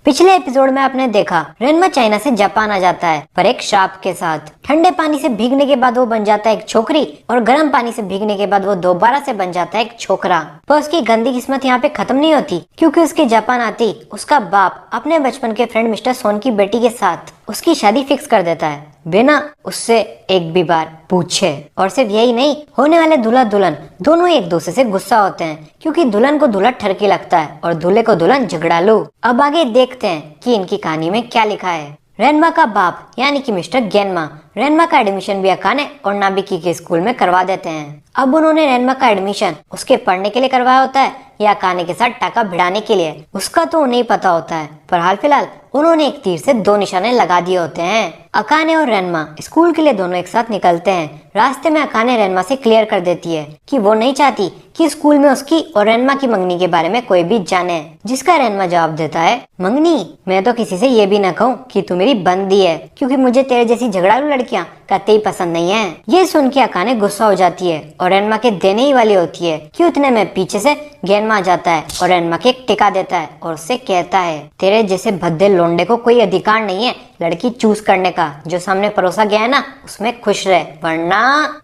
पिछले एपिसोड में आपने देखा रेनमा चाइना से जापान आ जाता है, पर एक श्राप के साथ। ठंडे पानी से भीगने के बाद वो बन जाता है एक छोकरी और गर्म पानी से भीगने के बाद वो दोबारा से बन जाता है एक छोकरा। पर उसकी गंदी किस्मत यहाँ पे खत्म नहीं होती, क्योंकि उसके जापान आती उसका बाप अपने बचपन के फ्रेंड मिस्टर सोन की बेटी के साथ उसकी शादी फिक्स कर देता है, बिना उससे एक भी बार पूछे। और सिर्फ यही नहीं, होने वाले दूल्हा दुल्हन दोनों एक दूसरे से गुस्सा होते हैं, क्योंकि दुल्हन को दूल्हा ठरकी लगता है और दूल्हे को दुल्हन झगड़ालू। अब आगे देखते हैं कि इनकी कहानी में क्या लिखा है। रेनमा का बाप यानी कि मिस्टर गेनमा रेनमा का एडमिशन भी अकाने और नाबिकी के स्कूल में करवा देते हैं। अब उन्होंने रेनमा का एडमिशन उसके पढ़ने के लिए करवाया होता है या अकाने के साथ टाका भिड़ाने के लिए, उसका तो उन्हें पता होता है। पर हाल फिलहाल उन्होंने एक तीर से दो निशाने लगा दिए होते हैं। अकाने और रेनमा स्कूल के लिए दोनों एक साथ निकलते हैं। रास्ते में अकाने रेनमा से क्लियर कर देती है कि वो नहीं चाहती कि स्कूल में उसकी और रेनमा की मंगनी के बारे में कोई भी जाने, जिसका रेनमा जवाब देता है, मंगनी? मैं तो किसी से ये भी न कहूँ कि तू मेरी बंदी है, क्योंकि मुझे तेरे जैसी झगड़ालू लड़कियां कतई पसंद नहीं है। ये सुन के अकाने गुस्सा हो जाती है और रेनमा के देने ही वाली होती है कि उतने में पीछे से गेनमा आ जाता है और रेनमा के एक टिका देता है और उससे कहता है, तेरे जैसे भद्दे लोंडे को कोई अधिकार नहीं है लड़की चूज करने का। जो सामने परोसा गया है ना, उसमें खुश रहे, वरना।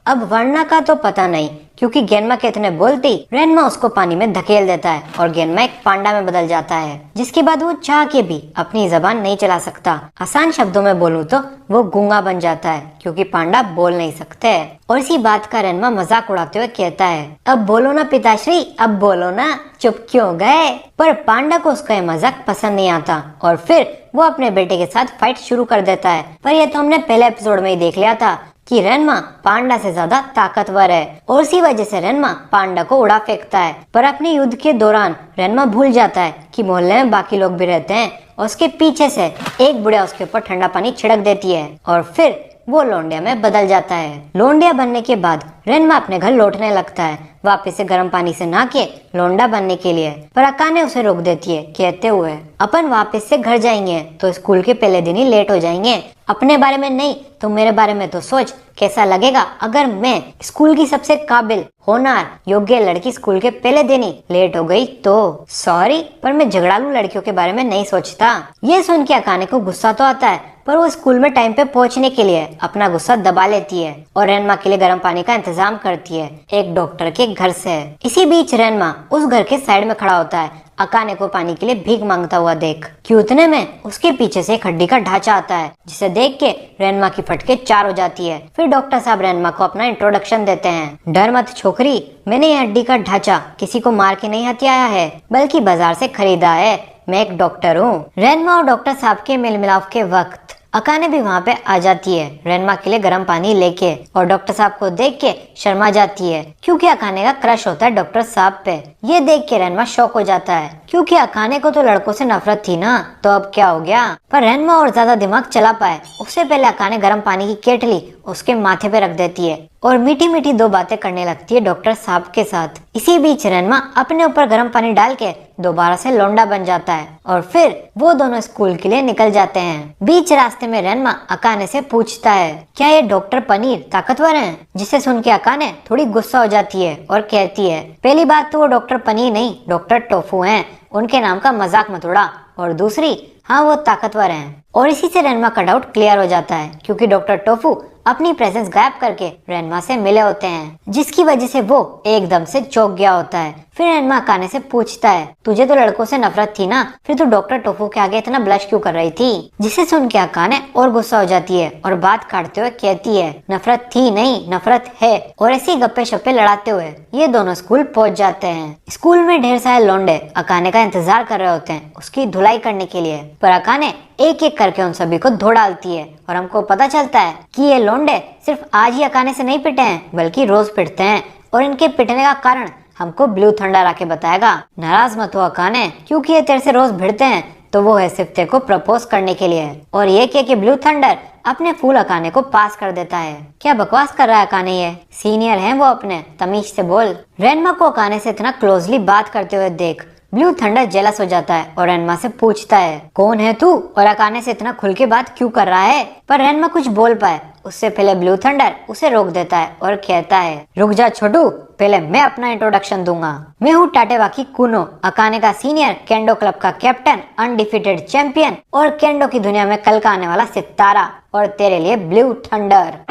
अब वरना का तो पता नहीं, क्योंकि गेनमा के इतने बोलती रेनमा उसको पानी में धकेल देता है और गेनमा एक पांडा में बदल जाता है, जिसके बाद वो चाह के भी अपनी जबान नहीं चला सकता। आसान शब्दों में बोलूं तो वो गूंगा बन जाता है, क्योंकि पांडा बोल नहीं सकते। और इसी बात का रेनमा मजाक उड़ाते हुए कहता है, अब बोलो ना पिताश्री, अब बोलो ना, चुप क्यों गए? पर पांडा को उसका ये मजाक पसंद नहीं आता और फिर वो अपने बेटे के साथ फाइट शुरू कर देता है। पर यह तो हमने पहले एपिसोड में ही देख लिया था कि रेनमा पांडा से ज्यादा ताकतवर है और इसी वजह से रेनमा पांडा को उड़ा फेंकता है। पर अपने युद्ध के दौरान रेनमा भूल जाता है कि मोहल्ले में बाकी लोग भी रहते हैं और उसके पीछे से एक बुढ़िया उसके ऊपर ठंडा पानी छिड़क देती है और फिर वो लोंडिया में बदल जाता है। लोंडिया बनने के बाद रेनमा अपने घर लौटने लगता है, वापस से गर्म पानी से नहा के लोंडा बनने के लिए। पर अकाने उसे रोक देती है, कहते हुए, अपन वापस से घर जाएंगे तो स्कूल के पहले दिन ही लेट हो जाएंगे। अपने बारे में नहीं तो मेरे बारे में तो सोच, कैसा लगेगा अगर मैं स्कूल की सबसे काबिल, होनहार, योग्य लड़की स्कूल के पहले दिन ही लेट हो गई तो? सॉरी, पर मैं झगड़ालू लड़कियों के बारे में नहीं सोचता। ये सुन के अकाने को गुस्सा तो आता है, पर वो स्कूल में टाइम पे पहुंचने के लिए अपना गुस्सा दबा लेती है और रेनमा के लिए गर्म पानी का इंतजाम करती है एक डॉक्टर के घर से। इसी बीच रेनमा उस घर के साइड में खड़ा होता है, अकाने को पानी के लिए भीख मांगता हुआ देख कि उतने में उसके पीछे से एक हड्डी का ढांचा आता है, जिसे देख के रेनमा की फटके चार हो जाती है। फिर डॉक्टर साहब रेनमा को अपना इंट्रोडक्शन देते हैं, डर मत छोकरी, मैंने ये हड्डी का ढांचा किसी को मार के नहीं हथियाया है, बल्कि बाजार से खरीदा है। मैं एक डॉक्टर हूँ। रेनमा और डॉक्टर साहब के मेल मिलाप के वक्त अकाने भी वहाँ पे आ जाती है रेनमा के लिए गर्म पानी लेके और डॉक्टर साहब को देख के शर्मा जाती है, क्योंकि अकाने का क्रश होता है डॉक्टर साहब पे। ये देख के रेनमा शॉक हो जाता है, क्योंकि अकाने को तो लड़कों से नफरत थी ना, तो अब क्या हो गया? पर रेनमा और ज्यादा दिमाग चला पाए उससे पहले अकाने गर्म पानी की केटली उसके माथे पे रख देती है और मीठी मीठी दो बातें करने लगती है डॉक्टर साहब के साथ। इसी बीच रेनमा अपने ऊपर गर्म पानी डाल के दोबारा से लौंडा बन जाता है और फिर वो दोनों स्कूल के लिए निकल जाते हैं। बीच रास्ते में रेनमा अकाने से पूछता है, क्या ये डॉक्टर पनीर ताकतवर हैं? जिसे सुन के अकाने थोड़ी गुस्सा हो जाती है और कहती है, पहली बात तो वो डॉक्टर पनीर नहीं, डॉक्टर टोफू हैं, उनके नाम का मजाक मत उड़ा। और दूसरी, हाँ वो ताकतवर हैं। और इसी से रेनमा का डाउट क्लियर हो जाता है, क्योंकि डॉक्टर टोफू अपनी प्रेजेंस गायब करके रेनमा से मिले होते हैं, जिसकी वजह से वो एकदम से चौंक गया होता है। फिर रेनमा अकाने से पूछता है, तुझे तो लड़कों से नफरत थी ना, फिर तू डॉक्टर टोफू के आगे इतना ब्लश क्यों कर रही थी? जिसे सुन के अकाने और गुस्सा हो जाती है और बात काटते हुए कहती है, नफरत थी नहीं, नफरत है। और ऐसी गप्पे शप्पे लड़ाते हुए ये दोनों स्कूल पहुंच जाते हैं। स्कूल में ढेर सारे लौंडे अकाने का इंतजार कर रहे होते हैं उसकी धुलाई करने के लिए, पर अकाने एक एक करके उन सभी को धो डालती है और हमको पता चलता है कि ये लोंडे सिर्फ आज ही अकाने से नहीं पिटे हैं, बल्कि रोज पिटते हैं और इनके पिटने का कारण हमको ब्लू थंडर आके बताएगा। नाराज मत हो अकाने, क्योंकि ये तेरे से रोज भिड़ते हैं तो वो है सिर्फ तेरे को प्रपोज करने के लिए। और ये कह के ब्लू थंडर अपने फूल अकाने को पास कर देता है। क्या बकवास कर रहा है अकाने, ये सीनियर है वो अपने, तमीज से बोल। रेनमा को अकाने से इतना क्लोजली बात करते हुए देख ब्लू थंडर जेलस हो जाता है और रेनमा से पूछता है, कौन है तू और अकाने से इतना खुल के बात क्यों कर रहा है? पर रेनमा कुछ बोल पाए उससे पहले ब्लू थंडर उसे रोक देता है और कहता है, रुक जा छोटू, पहले मैं अपना इंट्रोडक्शन दूंगा। मैं हूँ टाटेवाकी कुनो, अकाने का सीनियर, केंडो क्लब का कैप्टन, अनडिफीटेड चैंपियन और केंडो की दुनिया में कल का आने वाला सितारा, और तेरे लिए ब्लू थंडर।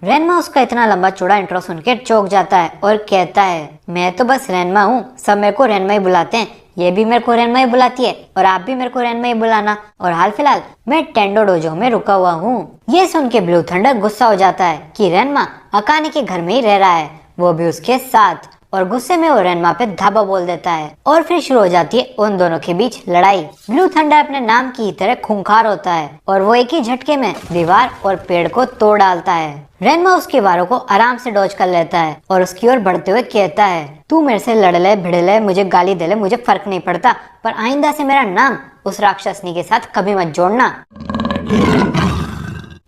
रेनमा उसका इतना लंबा चौड़ा इंट्रो सुन के चौंक जाता है और कहता है, मैं तो बस रेनमा हूँ, सब मेरे को रेनमा ही बुलाते हैं, ये भी मेरे को रेनमा ही बुलाती है और आप भी मेरे को रेनमा ही बुलाना, और हाल फिलहाल मैं टेंडो डोजो में रुका हुआ हूँ। ये सुन के ब्लू थंडर गुस्सा हो जाता है कि रेनमा अकाने के घर में ही रह रहा है, वो भी उसके साथ, और गुस्से में वो रेनमा पे धाबा बोल देता है और फिर शुरू हो जाती है उन दोनों के बीच लड़ाई। ब्लू थंडर अपने नाम की तरह खूंखार होता है और वो एक ही झटके में दीवार और पेड़ को तोड़ डालता है। रेनमा उसके वारों को आराम से डॉज कर लेता है और उसकी ओर बढ़ते हुए कहता है, तू मेरे से लड़ ले भिड़ ले, मुझे गाली दे ले, मुझे फर्क नहीं पड़ता, पर आइंदा से मेरा नाम उस राक्षसनी के साथ कभी मत जोड़ना।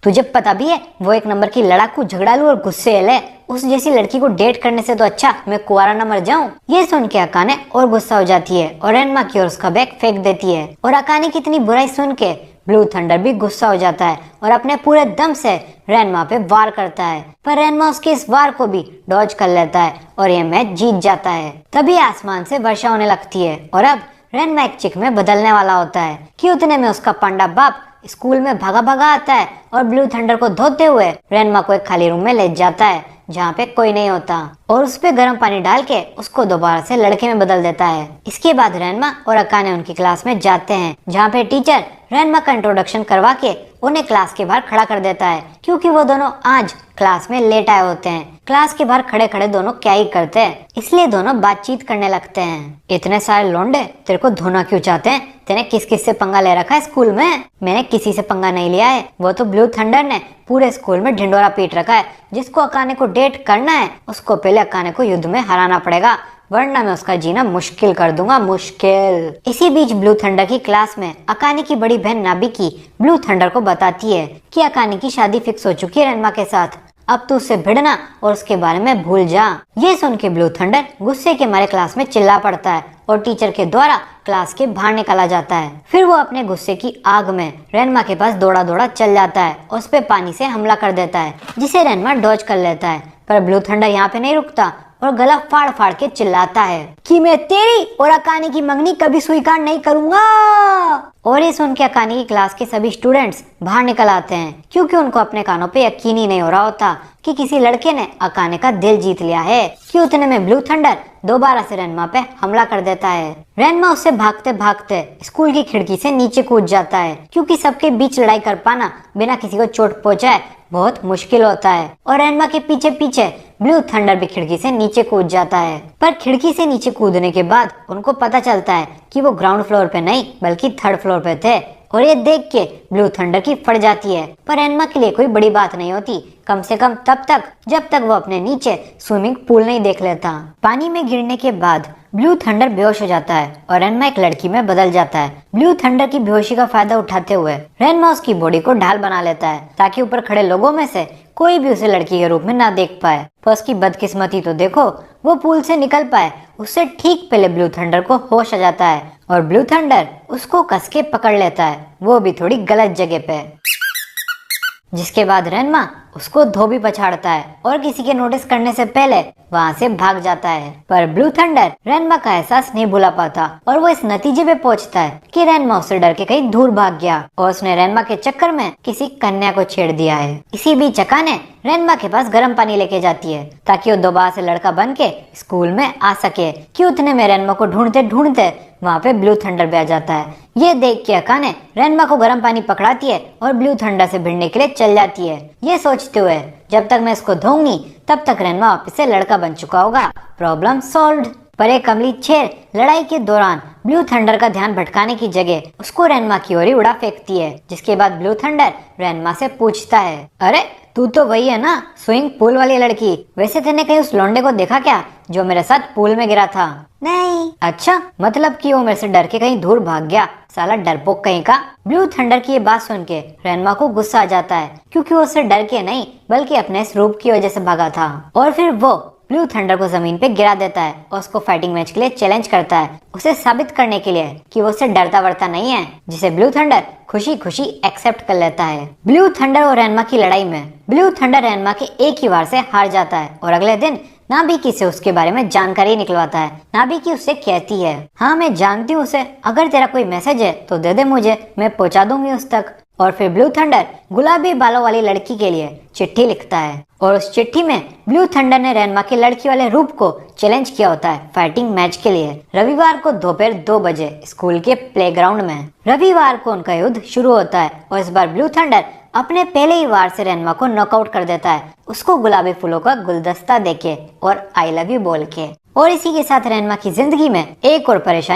तुझे पता भी है वो एक नंबर की लड़ाकू, झगड़ालू और गुस्सेल है, उस जैसी लड़की को डेट करने से तो अच्छा मैं कुंवारा न मर जाऊं। ये सुन के अकाने और गुस्सा हो जाती है और रेनमा की ओर उसका बैग फेंक देती है, और अकाने की इतनी बुराई सुन के ब्लू थंडर भी गुस्सा हो जाता है और अपने पूरे दम से रेनमा पे वार करता है, पर रेनमा उसके इस वार को भी डॉज कर लेता है और ये मैच जीत जाता है। तभी आसमान से वर्षा होने लगती है और अब रेनमा एक चिक में बदलने वाला होता है कि उतने में उसका पांडा बाप स्कूल में भागा भागा आता है और ब्लू थंडर को धोते हुए रेनमा को एक खाली रूम में ले जाता है जहाँ पे कोई नहीं होता, और उस पे गर्म पानी डाल के उसको दोबारा से लड़के में बदल देता है। इसके बाद रेनमा और अकाने उनकी क्लास में जाते हैं जहाँ पे टीचर रेनमा का इंट्रोडक्शन करवा के उन्हें क्लास के बाहर खड़ा कर देता है, क्योंकि वो दोनों आज क्लास में लेट आए होते हैं। क्लास के बाहर खड़े खड़े दोनों क्या ही करते हैं, इसलिए दोनों बातचीत करने लगते हैं। इतने सारे लौंडे तेरे को धोना क्यों चाहते हैं? तेने किस किस से पंगा ले रखा है स्कूल में? मैंने किसी से पंगा नहीं लिया है, वो तो ब्लू थंडर ने पूरे स्कूल में ढिंडोरा पीट रखा है। जिसको अकाने को डेट करना है उसको पहले अकाने को युद्ध में हराना पड़ेगा, वरना मैं उसका जीना मुश्किल कर दूंगा, मुश्किल। इसी बीच ब्लू थंडर की क्लास में अकाने की बड़ी बहन नाबिकी ब्लू थंडर को बताती है कि अकाने की शादी फिक्स हो चुकी है रेनमा के साथ, अब तू उससे भिड़ना और उसके बारे में भूल जा। ये सुन के ब्लू थंडर गुस्से के मारे क्लास में चिल्ला पड़ता है और टीचर के द्वारा क्लास के बाहर निकाला जाता है। फिर वो अपने गुस्से की आग में रेनमा के पास दौड़ा दौड़ा चल जाता है और उस पे पानी से हमला कर देता है, जिसे रेनमा डॉज कर लेता है। पर ब्लू थंडर यहाँ पे नहीं रुकता और गला फाड़ फाड़ के चिल्लाता है कि मैं तेरी और अकाने की मंगनी कभी स्वीकार नहीं करूंगा। और ये सुन के अकाने की क्लास के सभी स्टूडेंट्स बाहर निकल आते हैं, क्योंकि उनको अपने कानों पे यकीन ही नहीं हो रहा होता कि किसी लड़के ने अकाने का दिल जीत लिया है। कि उतने में ब्लू थंडर दोबारा से रेनमा पे हमला कर देता है। रेनमा उससे भागते भागते स्कूल की खिड़की से नीचे कूद जाता है, क्योंकि सबके बीच लड़ाई कर पाना बिना किसी को चोट पहुंचाए बहुत मुश्किल होता है। और रेनमा के पीछे पीछे ब्लू थंडर भी खिड़की से नीचे कूद जाता है। पर खिड़की से नीचे कूदने के बाद उनको पता चलता है कि वो ग्राउंड फ्लोर पे नहीं बल्कि थर्ड फ्लोर पे थे, और ये देख के ब्लू थंडर की फट जाती है। पर रेनमा के लिए कोई बड़ी बात नहीं होती, कम से कम तब तक जब तक वो अपने नीचे स्विमिंग पूल नहीं देख लेता। पानी में गिरने के बाद ब्लू थंडर बेहोश हो जाता है और रेनमा एक लड़की में बदल जाता है। ब्लू थंडर की बेहोशी का फायदा उठाते हुए रेनमा उसकी बॉडी को ढाल बना लेता है, ताकि ऊपर खड़े लोगों में से कोई भी उसे लड़की के रूप में ना देख पाए। पर उसकी बदकिस्मती तो देखो, वो पूल से निकल पाए उससे ठीक पहले ब्लू थंडर को होश आ जाता है और ब्लू थंडर उसको कस के पकड़ लेता है, वो भी थोड़ी गलत जगह पे। जिसके बाद रेनमा उसको धोबी पछाड़ता है और किसी के नोटिस करने से पहले वहाँ से भाग जाता है। पर ब्लू थंडर रेनमा का एहसास नहीं भुला पाता और वो इस नतीजे पे पहुंचता है कि रेनमा उससे डर के कहीं दूर भाग गया और उसने रेनमा के चक्कर में किसी कन्या को छेड़ दिया है। इसी बीच अकाने रेनमा के पास गर्म पानी लेके जाती है ताकि वो दोबारा से लड़का बन के स्कूल में आ सके। कि उतने में रेनमा को ढूंढते ढूंढते वहाँ पे ब्लू थंडर भी आ जाता है। ये देख के अकाने रेनमा को गर्म पानी पकड़ाती है और ब्लू थंडर से भिड़ने के लिए चल जाती है, ये सोचते हुए जब तक मैं इसको धोऊंगी तब तक रेनमा वापस से लड़का बन चुका होगा, प्रॉब्लम सॉल्व्ड। पर एक अमली शेर लड़ाई के दौरान ब्लू थंडर का ध्यान भटकाने की जगह उसको रेनमा की ओर ही उड़ा फेंकती है। जिसके बाद ब्लू थंडर रेनमा से पूछता है, अरे तू तो वही है ना स्विमिंग पूल वाली लड़की, वैसे तेने कहीं उस लौंडे को देखा क्या जो मेरे साथ पूल में गिरा था? नहीं। अच्छा, मतलब कि वो मेरे से डर के कहीं दूर भाग गया, साला डरपोक कहीं का। ब्लू थंडर की ये बात सुन के रेनमा को गुस्सा आ जाता है, क्योंकि वो उससे डर के नहीं बल्कि अपने इस रूप की वजह से भागा था। और फिर वो ब्लू थंडर को जमीन पे गिरा देता है और उसको फाइटिंग मैच के लिए चैलेंज करता है, उसे साबित करने के लिए कि वो उससे डरता वरता नहीं है, जिसे ब्लू थंडर खुशी खुशी एक्सेप्ट कर लेता है। ब्लू थंडर और रेनमा की लड़ाई में ब्लू थंडर रेनमा के एक ही वार से हार जाता है और अगले दिन नाबिकी से उसके बारे में जानकारी निकलवाता है। नाबिकी उससे कहती है, हाँ मैं जानती हूँ उसे, अगर तेरा कोई मैसेज है तो दे दे मुझे, मैं पहुंचा दूंगी उस तक। और फिर ब्लू थंडर गुलाबी बालों वाली लड़की के लिए चिट्ठी लिखता है और उस चिट्ठी में ब्लू थंडर ने रेनमा के लड़की वाले रूप को चैलेंज किया होता है फाइटिंग मैच के लिए रविवार को दोपहर 2 बजे स्कूल के प्लेग्राउंड में। रविवार को उनका युद्ध शुरू होता है और इस बार ब्लू थंडर अपने पहले ही वार से रेनमा को नॉकआउट कर देता है, उसको गुलाबी फूलों का गुलदस्ता देके और आई लव यू बोल के। और इसी के साथ रेनमा की जिंदगी में एक और परेशानी